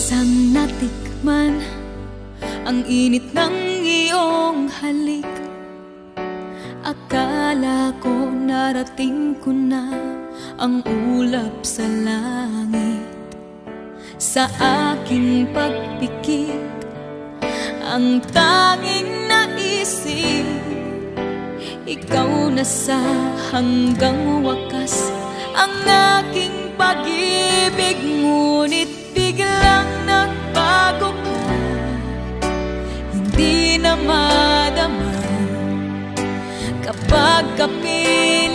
isang natikman ang init ng iyong halik. Akala ko narating ko na ang ulap sa langit. Sa aking pagpikit, ang tanging naisip, ikaw na sa hanggang wakas ang aking pag-ibig. Ngunit biglang nagbago ka, hindi na madama kapag kapiling